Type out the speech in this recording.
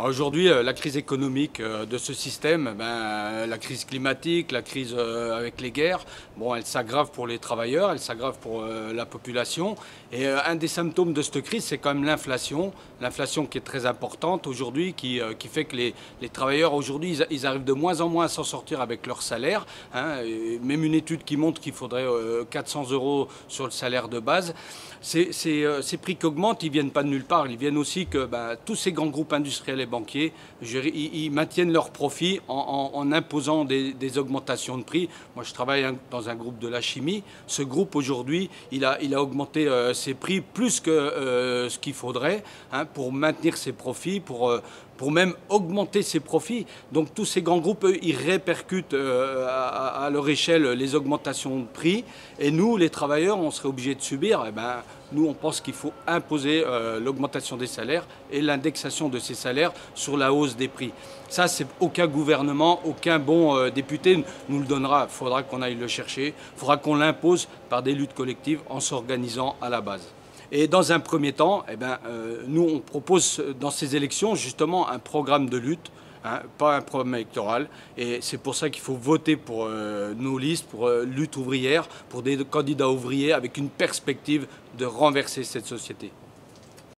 Aujourd'hui, la crise économique de ce système, la crise climatique, la crise avec les guerres, bon, elle s'aggrave pour les travailleurs, elle s'aggrave pour la population. Et un des symptômes de cette crise, c'est quand même l'inflation qui est très importante aujourd'hui, qui fait que les travailleurs aujourd'hui, ils arrivent de moins en moins à s'en sortir avec leur salaire. Hein, même une étude qui montre qu'il faudrait 400 € sur le salaire de base. Ces prix qui augmentent, ils ne viennent pas de nulle part. Ils viennent aussi que tous ces grands groupes industriels et banquiers, ils maintiennent leurs profits en imposant des augmentations de prix. Moi, je travaille dans un groupe de la chimie. Ce groupe, aujourd'hui, il a augmenté ses prix plus que ce qu'il faudrait pour maintenir ses profits, pour même augmenter ses profits. Donc tous ces grands groupes, eux, ils répercutent à leur échelle les augmentations de prix. Et nous, les travailleurs, on serait obligés de subir. Nous, on pense qu'il faut imposer l'augmentation des salaires et l'indexation de ces salaires sur la hausse des prix. Ça, c'est aucun gouvernement, aucun bon député nous le donnera. Il faudra qu'on aille le chercher. Il faudra qu'on l'impose par des luttes collectives en s'organisant à la base. Et dans un premier temps, nous, on propose dans ces élections justement un programme de lutte, pas un programme électoral. Et c'est pour ça qu'il faut voter pour nos listes, pour lutte ouvrière, pour des candidats ouvriers avec une perspective de renverser cette société.